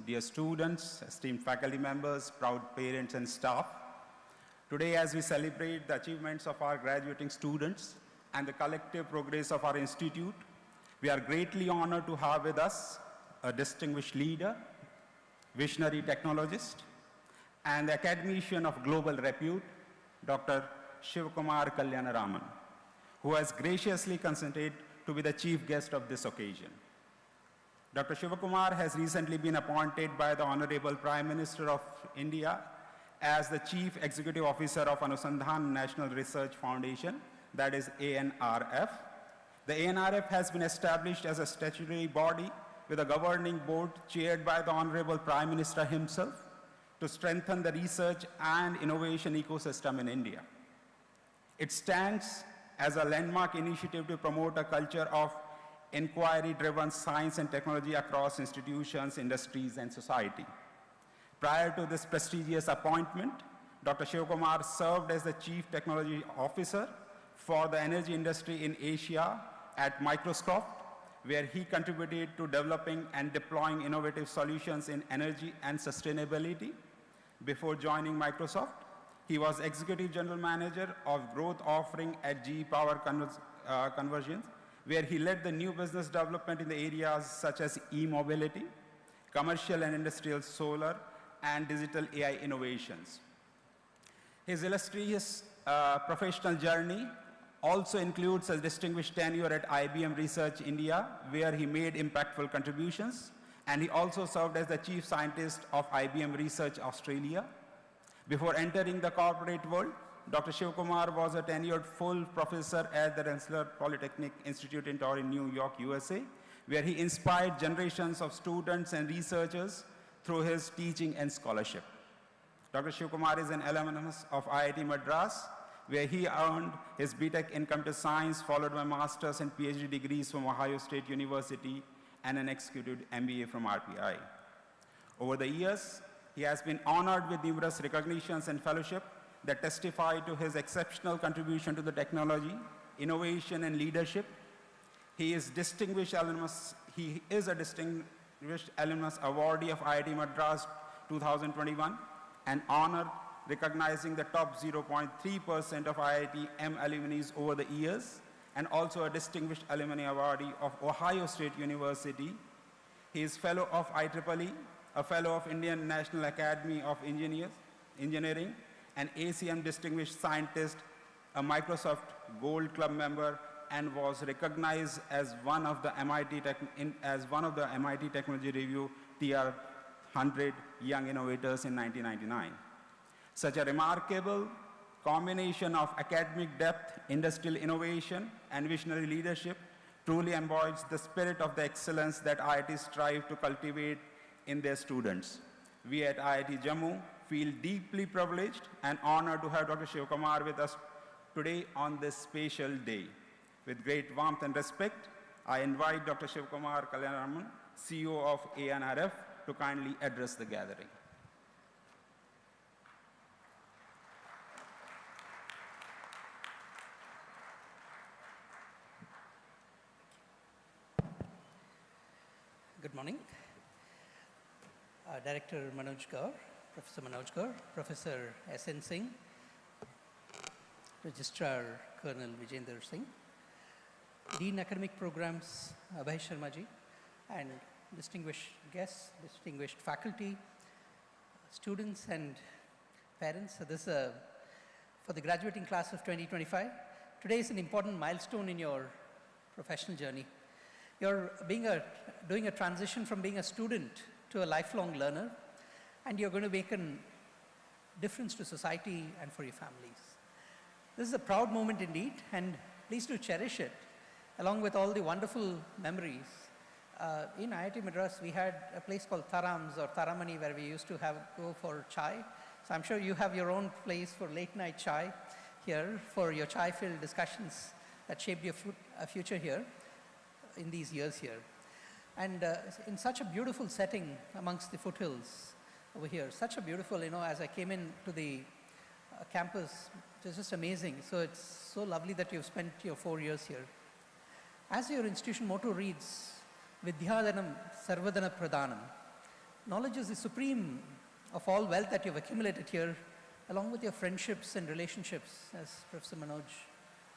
dear students, esteemed faculty members, proud parents and staff. Today, as we celebrate the achievements of our graduating students and the collective progress of our institute, we are greatly honored to have with us a distinguished leader, visionary technologist, and academician of global repute, Dr. Shivkumar Kalyanaraman, who has graciously consented to be the chief guest of this occasion. Dr. Shivkumar has recently been appointed by the Honorable Prime Minister of India as the Chief Executive Officer of Anusandhan National Research Foundation, that is ANRF. The ANRF has been established as a statutory body with a governing board chaired by the Honorable Prime Minister himself to strengthen the research and innovation ecosystem in India. It stands as a landmark initiative to promote a culture of inquiry-driven science and technology across institutions, industries, and society. Prior to this prestigious appointment, Dr. Shivkumar served as the Chief Technology Officer for the energy industry in Asia at Microsoft, where he contributed to developing and deploying innovative solutions in energy and sustainability. Before joining Microsoft, he was Executive General Manager of Growth Offering at GE Power Conversions, where he led the new business development in the areas such as e-mobility, commercial and industrial solar, and digital AI innovations. His illustrious professional journey also includes a distinguished tenure at IBM Research India, where he made impactful contributions, and he also served as the chief scientist of IBM Research Australia. Before entering the corporate world, Dr. Shivkumar was a tenured full professor at the Rensselaer Polytechnic Institute in Torrey, New York, USA, where he inspired generations of students and researchers through his teaching and scholarship. Dr. Shivkumar is an alumnus of IIT Madras, where he earned his BTech in Computer Science, followed by Master's and PhD degrees from Ohio State University and an executive MBA from RPI. Over the years, he has been honored with numerous recognitions and fellowship that testify to his exceptional contribution to the technology, innovation, and leadership. He is a distinguished alumnus awardee of IIT Madras 2021, an honor recognizing the top 0.3% of IIT M alumni over the years, and also a distinguished alumni awardee of Ohio State University. He is fellow of IEEE, a fellow of Indian National Academy of Engineering, an ACM distinguished scientist, a Microsoft Gold Club member, and was recognized as one of the MIT Technology Review TR 100 Young Innovators in 1999. Such a remarkable combination of academic depth, industrial innovation, and visionary leadership truly embodies the spirit of the excellence that IITs strive to cultivate in their students. We at IIT Jammu feel deeply privileged and honored to have Dr. Shivkumar with us today on this special day. With great warmth and respect, I invite Dr. Shivkumar Kalyanaraman, CEO of ANRF, to kindly address the gathering. Good morning. Director Manoj Gaur, Professor Manoj Gaur, Professor S.N. Singh, Registrar Colonel Vijender Singh, Dean Academic Programs Abhay Sharma ji, and distinguished guests, distinguished faculty, students and parents. So this for the graduating class of 2025. Today is an important milestone in your professional journey. You're doing a transition from being a student to a lifelong learner, and you're going to make a difference to society and for your families. This is a proud moment indeed, and please do cherish it, along with all the wonderful memories. In IIT Madras, we had a place called Tarams or Taramani where we used to go for chai. So I'm sure you have your own place for late night chai here, for your chai-filled discussions that shaped your future here in these years here. And in such a beautiful setting amongst the foothills over here, such a beautiful, as I came into the campus, it was just amazing. So it's so lovely that you've spent your 4 years here. As your institution motto reads, Vidyadhanam Sarvadana Pradhanam, Knowledge is the supreme of all wealth that you've accumulated here, along with your friendships and relationships, as Professor Manoj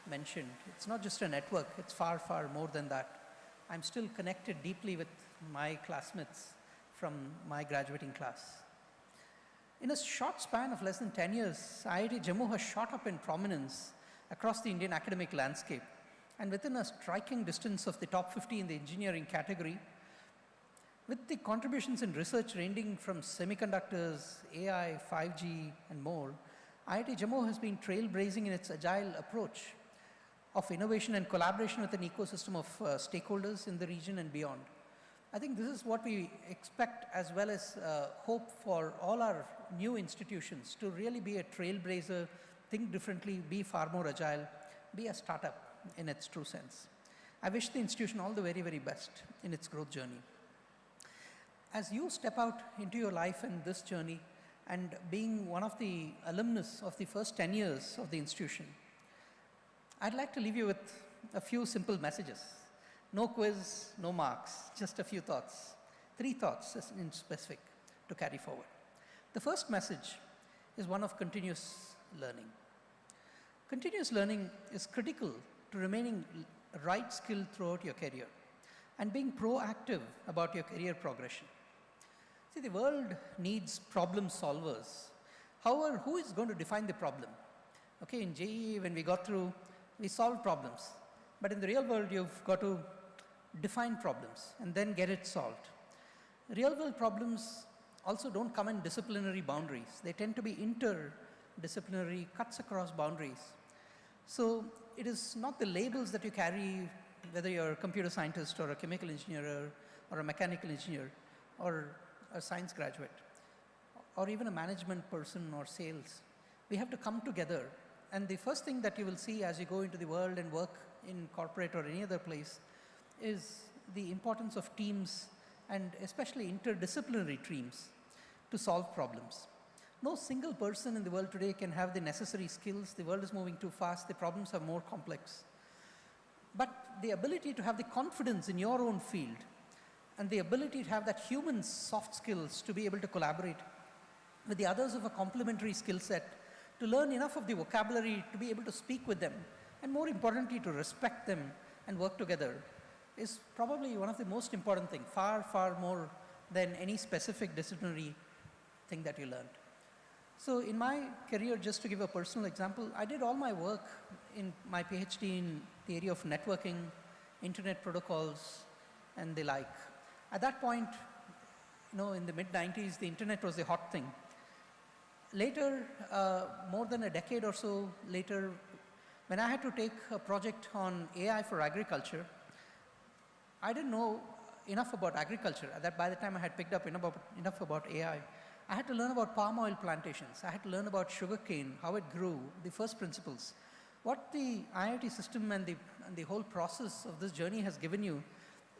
mentioned. It's not just a network, it's far, far more than that. I'm still connected deeply with my classmates from my graduating class. In a short span of less than 10 years, IIT Jammu has shot up in prominence across the Indian academic landscape, and within a striking distance of the top 50 in the engineering category, with the contributions in research ranging from semiconductors, AI, 5G, and more, IIT Jammu has been trailblazing in its agile approach of innovation and collaboration with an ecosystem of stakeholders in the region and beyond. I think this is what we expect, as well as hope for all our new institutions to really be a trailblazer, think differently, be far more agile, be a startup in its true sense. I wish the institution all the very, very best in its growth journey. As you step out into your life and this journey, and being one of the alumnus of the first 10 years of the institution, I'd like to leave you with a few simple messages. No quiz, no marks, just a few thoughts. 3 thoughts in specific to carry forward. The first message is one of continuous learning. Continuous learning is critical to remaining right skilled throughout your career and being proactive about your career progression. See, the world needs problem solvers. However, who is going to define the problem? Okay, in JEE, when we got through, we solved problems. But in the real world, you've got to define problems and then get it solved. Real world problems also don't come in disciplinary boundaries. They tend to be interdisciplinary, cuts across boundaries. So it is not the labels that you carry, whether you're a computer scientist or a chemical engineer or a mechanical engineer or a science graduate or even a management person or sales. We have to come together. And the first thing that you will see as you go into the world and work in corporate or any other place is the importance of teams, and especially interdisciplinary teams, to solve problems. No single person in the world today can have the necessary skills. The world is moving too fast. The problems are more complex. But the ability to have the confidence in your own field and the ability to have that human soft skills to be able to collaborate with the others of a complementary skill set, to learn enough of the vocabulary to be able to speak with them, and more importantly, to respect them and work together, is probably one of the most important things, far, far more than any specific disciplinary thing that you learned. So in my career, just to give a personal example, I did all my work in my PhD in the area of networking, internet protocols, and the like. At that point, in the mid-90s, the internet was the hot thing. Later, more than a decade or so later, when I had to take a project on AI for agriculture, I didn't know enough about agriculture. By the time I had picked up enough about AI, I had to learn about palm oil plantations. I had to learn about sugarcane, how it grew, the first principles. What the IIT system and the whole process of this journey has given you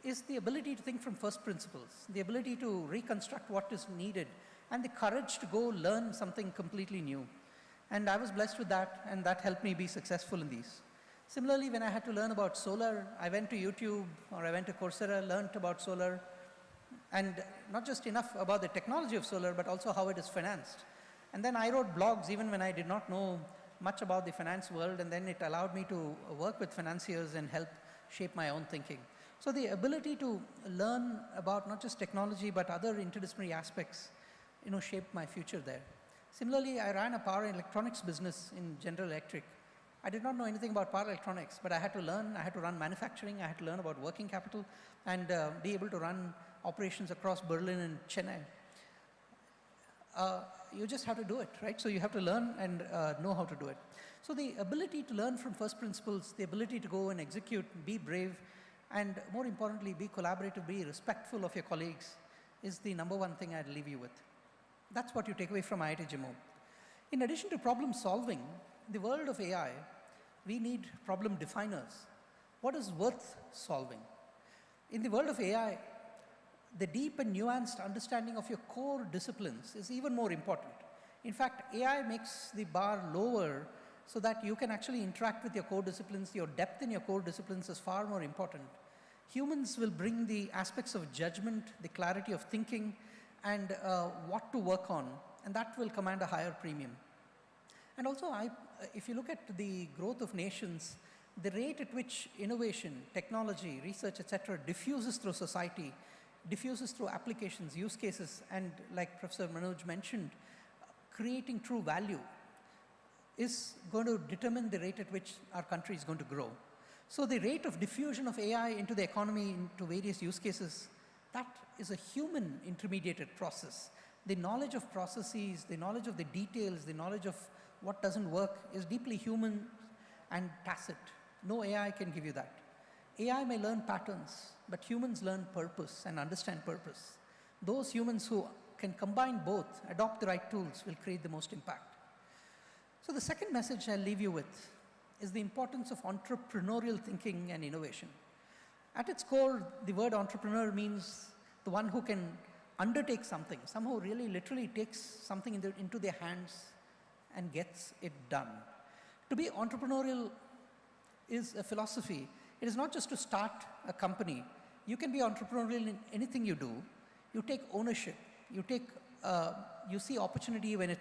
is the ability to think from first principles, the ability to reconstruct what is needed, and the courage to go learn something completely new. And I was blessed with that, and that helped me be successful in these. Similarly, when I had to learn about solar, I went to YouTube or I went to Coursera, learned about solar, and not just enough about the technology of solar, but also how it is financed. And then I wrote blogs even when I did not know much about the finance world, and then it allowed me to work with financiers and help shape my own thinking. So the ability to learn about not just technology, but other interdisciplinary aspects, shaped my future there. Similarly, I ran a power and electronics business in General Electric. I did not know anything about power electronics, but I had to learn. I had to run manufacturing. I had to learn about working capital and be able to run operations across Berlin and Chennai. You just have to do it, right? So you have to learn and know how to do it. So the ability to learn from first principles, the ability to go and execute, be brave, and more importantly, be collaborative, be respectful of your colleagues is the number one thing I'd leave you with. That's what you take away from IIT Jammu. In addition to problem solving, in the world of AI, we need problem definers. What is worth solving? In the world of AI, the deep and nuanced understanding of your core disciplines is even more important. In fact, AI makes the bar lower so that you can actually interact with your core disciplines. Your depth in your core disciplines is far more important. Humans will bring the aspects of judgment, the clarity of thinking, and what to work on, and that will command a higher premium. And also, if you look at the growth of nations, the rate at which innovation, technology, research, etc., diffuses through society, diffuses through applications, use cases, and like Professor Manoj mentioned, creating true value is going to determine the rate at which our country is going to grow. So the rate of diffusion of AI into the economy, into various use cases, that is a human intermediated process. The knowledge of processes, the knowledge of the details, the knowledge of what doesn't work is deeply human and tacit. No AI can give you that. AI may learn patterns, but humans learn purpose and understand purpose. Those humans who can combine both, adopt the right tools, will create the most impact. So the second message I'll leave you with is the importance of entrepreneurial thinking and innovation. At its core, the word entrepreneur means the one who can undertake something, somehow really literally takes something into their hands and gets it done. To be entrepreneurial is a philosophy. It is not just to start a company. You can be entrepreneurial in anything you do. You take ownership. You see opportunity when it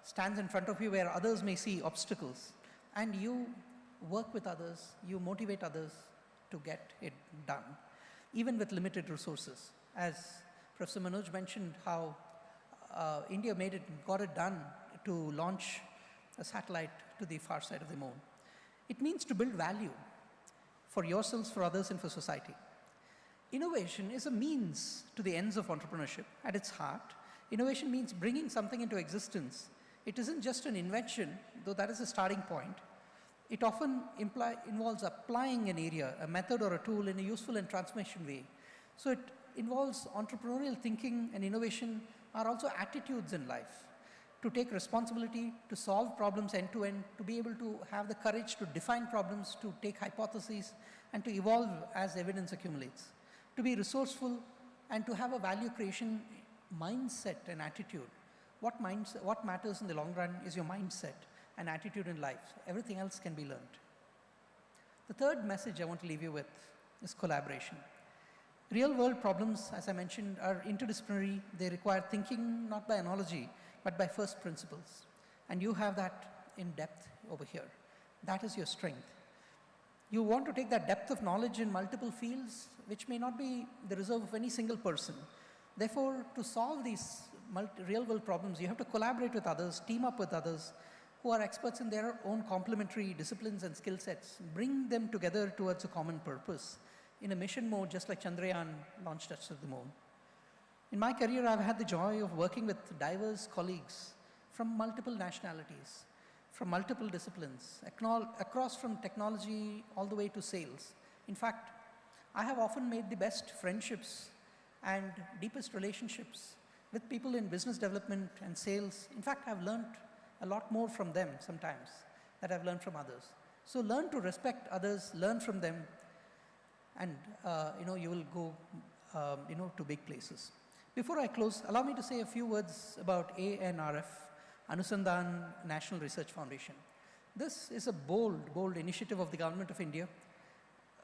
stands in front of you where others may see obstacles. And you work with others, you motivate others to get it done, even with limited resources. As Professor Manoj mentioned how India got it done to launch a satellite to the far side of the moon. It means to build value for yourselves, for others, and for society. Innovation is a means to the ends of entrepreneurship. At its heart, innovation means bringing something into existence. It isn't just an invention, though that is a starting point. It often involves applying an area, a method or a tool in a useful and transformation way. So it involves entrepreneurial thinking, and innovation are also attitudes in life. To take responsibility, to solve problems end to end, to be able to have the courage to define problems, to take hypotheses, and to evolve as evidence accumulates. To be resourceful and to have a value creation mindset and attitude. What matters in the long run is your mindset and attitude in life. Everything else can be learned. The third message I want to leave you with is collaboration. Real world problems, as I mentioned, are interdisciplinary. They require thinking not by analogy, but by first principles. And you have that in depth over here. That is your strength. You want to take that depth of knowledge in multiple fields, which may not be the reserve of any single person. Therefore, to solve these real-world problems, you have to collaborate with others, team up with others who are experts in their own complementary disciplines and skill sets, bring them together towards a common purpose in a mission mode, just like Chandrayaan launched us to the moon. In my career, I've had the joy of working with diverse colleagues from multiple nationalities, from multiple disciplines, across from technology all the way to sales. In fact, I have often made the best friendships and deepest relationships with people in business development and sales. In fact, I've learned a lot more from them sometimes that I've learned from others. So learn to respect others, learn from them, and you will go to big places. Before I close, allow me to say a few words about ANRF, Anusandhan National Research Foundation. This is a bold initiative of the Government of India,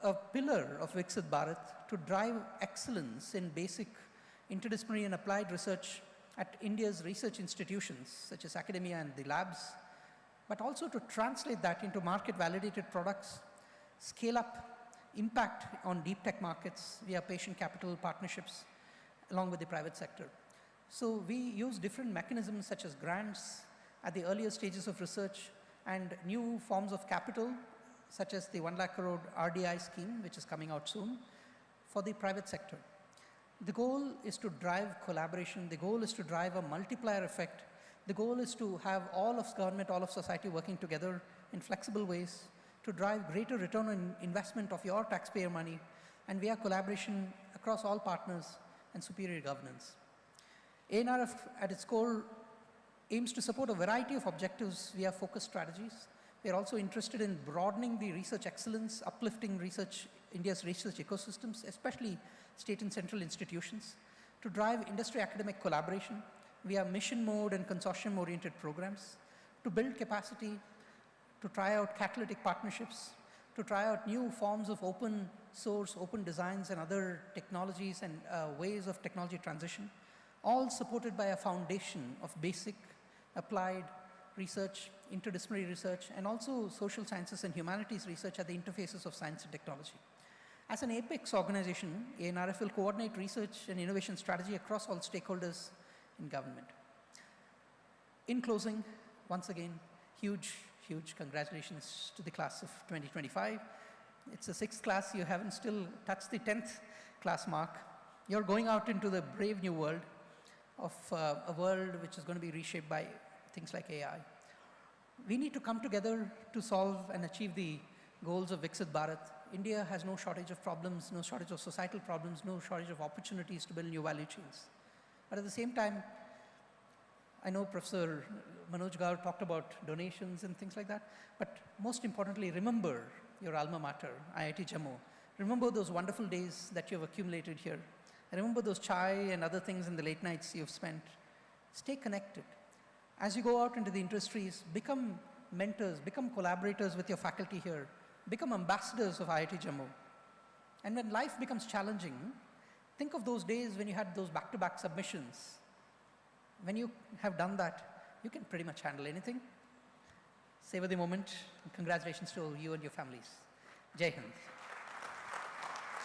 a pillar of Viksit Bharat to drive excellence in basic interdisciplinary and applied research at India's research institutions, such as academia and the labs, but also to translate that into market-validated products, scale up impact on deep tech markets via patient capital partnerships, along with the private sector. So we use different mechanisms such as grants at the earlier stages of research and new forms of capital, such as the 1 lakh crore RDI scheme, which is coming out soon, for the private sector. The goal is to drive collaboration. The goal is to drive a multiplier effect. The goal is to have all of government, all of society working together in flexible ways to drive greater return on investment of your taxpayer money, and via collaboration across all partners and superior governance. ANRF at its core aims to support a variety of objectives via focused strategies. We are also interested in broadening the research excellence, uplifting India's research ecosystems, especially state and central institutions, to drive industry academic collaboration via mission mode and consortium oriented programs, to build capacity, to try out catalytic partnerships, to try out new forms of open source, open designs and other technologies and ways of technology transition, all supported by a foundation of basic, applied research, interdisciplinary research, and also social sciences and humanities research at the interfaces of science and technology. As an apex organization, ANRF will coordinate research and innovation strategy across all stakeholders in government. In closing, once again, huge congratulations to the class of 2025. It's the 6th class. You haven't still touched the 10th class mark. You're going out into the brave new world of a world which is going to be reshaped by things like AI. We need to come together to solve and achieve the goals of Viksit Bharat. India has no shortage of problems, no shortage of societal problems, no shortage of opportunities to build new value chains. But at the same time, I know Professor Manoj Gaur talked about donations and things like that, but most importantly, remember your alma mater, IIT Jammu. Remember those wonderful days that you've accumulated here. Remember those chai and other things in the late nights you've spent. Stay connected. As you go out into the industries, become mentors, become collaborators with your faculty here, become ambassadors of IIT Jammu. And when life becomes challenging, think of those days when you had those back-to-back submissions. When you have done that, you can pretty much handle anything. Savor the moment. Congratulations to you and your families. Jai Hind.